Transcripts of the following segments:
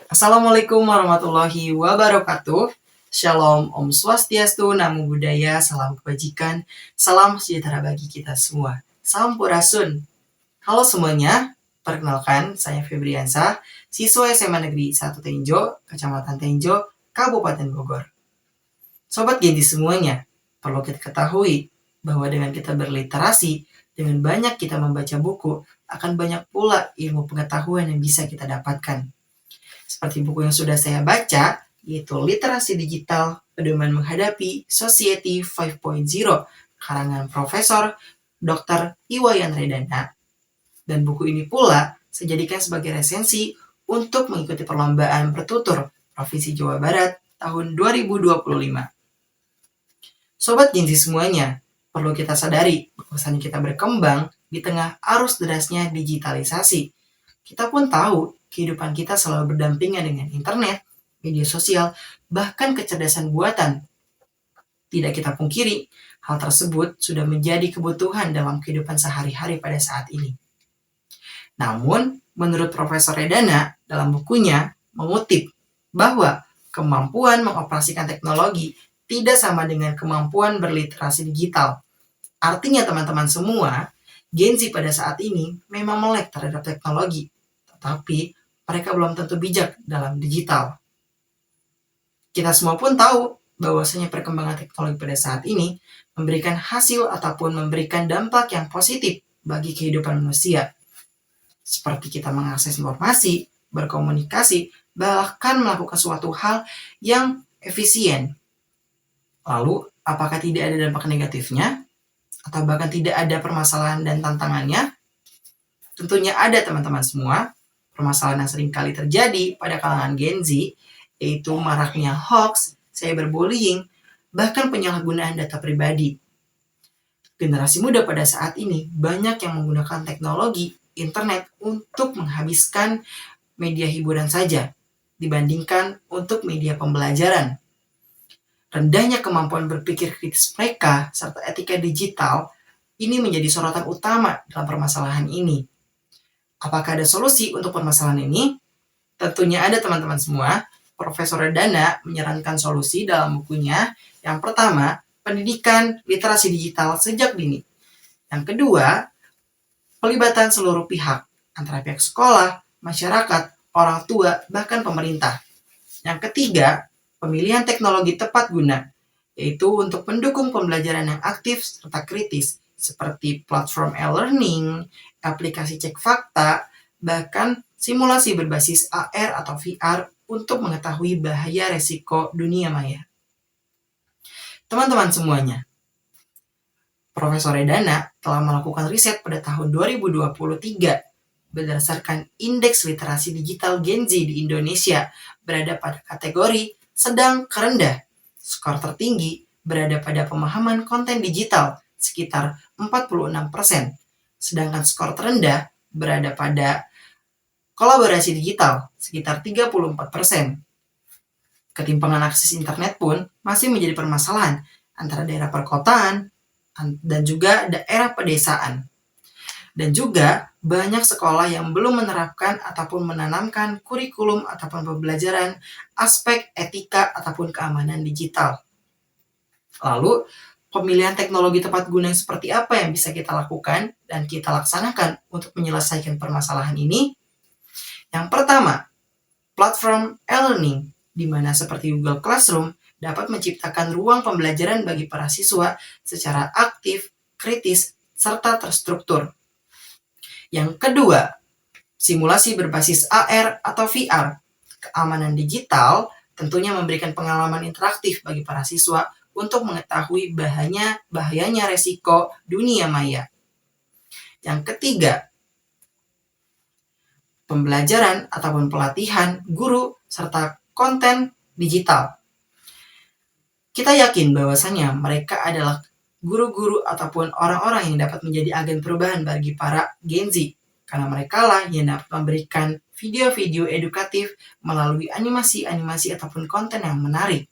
Assalamualaikum warahmatullahi wabarakatuh. Shalom, Om Swastiastu, Namo Buddhaya, salam kebajikan, salam sejahtera bagi kita semua. Sampurasun. Halo semuanya, perkenalkan saya Febriansa, siswa SMA Negeri 1 Tenjo, Kecamatan Tenjo, Kabupaten Bogor. Sobat Genji semuanya, perlu kita ketahui bahwa dengan kita berliterasi, dengan banyak kita membaca buku, akan banyak pula ilmu pengetahuan yang bisa kita dapatkan. Seperti buku yang sudah saya baca, yaitu Literasi Digital, Pedoman Menghadapi Society 5.0, karangan Profesor Dr. Iwayan Redana. Dan buku ini pula saya jadikan sebagai resensi untuk mengikuti perlombaan bertutur Provinsi Jawa Barat tahun 2025. Sobat Genzi semuanya, perlu kita sadari bahwasanya kita berkembang di tengah arus derasnya digitalisasi. Kita pun tahu kehidupan kita selalu berdampingan dengan internet, media sosial, bahkan kecerdasan buatan. Tidak kita pungkiri, hal tersebut sudah menjadi kebutuhan dalam kehidupan sehari-hari pada saat ini. Namun, menurut Profesor Redana dalam bukunya mengutip bahwa kemampuan mengoperasikan teknologi tidak sama dengan kemampuan berliterasi digital. Artinya teman-teman semua, Gen Z pada saat ini memang melek terhadap teknologi, tetapi mereka belum tentu bijak dalam digital. Kita semua pun tahu bahwasanya perkembangan teknologi pada saat ini memberikan hasil ataupun memberikan dampak yang positif bagi kehidupan manusia. Seperti kita mengakses informasi, berkomunikasi, bahkan melakukan suatu hal yang efisien. Lalu, apakah tidak ada dampak negatifnya? Atau bahkan tidak ada permasalahan dan tantangannya? Tentunya ada teman-teman semua. Permasalahan yang sering kali terjadi pada kalangan Gen Z, yaitu maraknya hoax, cyberbullying, bahkan penyalahgunaan data pribadi. Generasi muda pada saat ini banyak yang menggunakan teknologi, internet untuk menghabiskan media hiburan saja, dibandingkan untuk media pembelajaran. Rendahnya kemampuan berpikir kritis mereka serta etika digital ini menjadi sorotan utama dalam permasalahan ini. Apakah ada solusi untuk permasalahan ini? Tentunya ada teman-teman semua. Profesor Redana menyarankan solusi dalam bukunya. Yang pertama, pendidikan literasi digital sejak dini. Yang kedua, pelibatan seluruh pihak, antara pihak sekolah, masyarakat, orang tua, bahkan pemerintah. Yang ketiga, pemilihan teknologi tepat guna, yaitu untuk mendukung pembelajaran yang aktif serta kritis, seperti platform e-learning, aplikasi cek fakta, bahkan simulasi berbasis AR atau VR untuk mengetahui bahaya resiko dunia maya. Teman-teman semuanya, Profesor Redana telah melakukan riset pada tahun 2023 berdasarkan indeks literasi digital Gen Z di Indonesia berada pada kategori sedang ke rendah. Skor tertinggi berada pada pemahaman konten digital sekitar 46%, sedangkan skor terendah berada pada kolaborasi digital sekitar 34%. Ketimpangan akses internet pun masih menjadi permasalahan antara daerah perkotaan dan juga daerah pedesaan. Dan juga banyak sekolah yang belum menerapkan ataupun menanamkan kurikulum ataupun pembelajaran aspek etika ataupun keamanan digital. Lalu, pemilihan teknologi tepat guna yang seperti apa yang bisa kita lakukan dan kita laksanakan untuk menyelesaikan permasalahan ini? Yang pertama, platform e-learning, di mana seperti Google Classroom dapat menciptakan ruang pembelajaran bagi para siswa secara aktif, kritis, serta terstruktur. Yang kedua, simulasi berbasis AR atau VR. Keamanan digital tentunya memberikan pengalaman interaktif bagi para siswa untuk mengetahui bahayanya resiko dunia maya. Yang ketiga, pembelajaran ataupun pelatihan guru serta konten digital. Kita yakin bahwasanya mereka adalah guru-guru ataupun orang-orang yang dapat menjadi agen perubahan bagi para Gen Z, karena mereka lah yang dapat memberikan video-video edukatif melalui animasi-animasi ataupun konten yang menarik.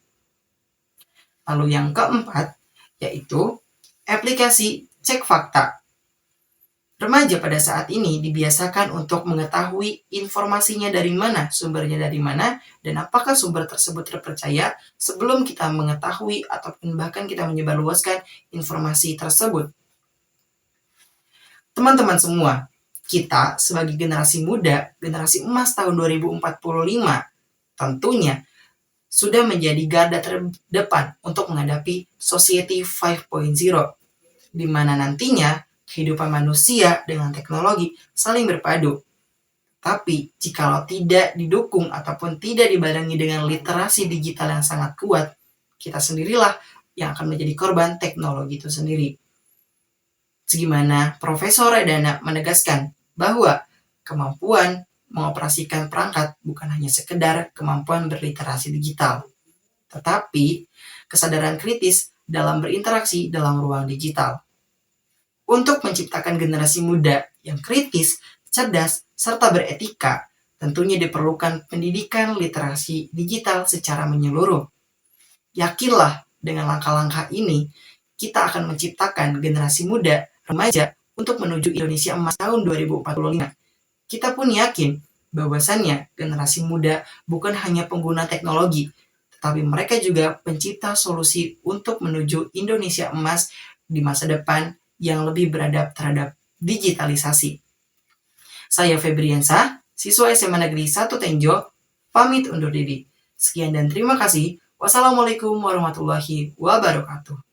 Lalu yang keempat, yaitu aplikasi cek fakta. Remaja pada saat ini dibiasakan untuk mengetahui informasinya dari mana, sumbernya dari mana, dan apakah sumber tersebut terpercaya sebelum kita mengetahui ataupun bahkan kita menyebarluaskan informasi tersebut. Teman-teman semua, kita sebagai generasi muda, generasi emas tahun 2045, tentunya sudah menjadi garda terdepan untuk menghadapi Society 5.0, di mana nantinya kehidupan manusia dengan teknologi saling berpadu. Tapi jikalau tidak didukung ataupun tidak dibarengi dengan literasi digital yang sangat kuat, kita sendirilah yang akan menjadi korban teknologi itu sendiri. Sebagaimana Profesor Redana menegaskan bahwa kemampuan mengoperasikan perangkat bukan hanya sekedar kemampuan berliterasi digital, tetapi kesadaran kritis dalam berinteraksi dalam ruang digital. Untuk menciptakan generasi muda yang kritis, cerdas, serta beretika, tentunya diperlukan pendidikan literasi digital secara menyeluruh. Yakinlah dengan langkah-langkah ini, kita akan menciptakan generasi muda, remaja, untuk menuju Indonesia emas tahun 2045. Kita pun yakin bahwasannya generasi muda bukan hanya pengguna teknologi, tetapi mereka juga pencipta solusi untuk menuju Indonesia emas di masa depan yang lebih beradab terhadap digitalisasi. Saya Febriansa, siswa SMA Negeri 1 Tenjo, pamit undur diri. Sekian dan terima kasih. Wassalamualaikum warahmatullahi wabarakatuh.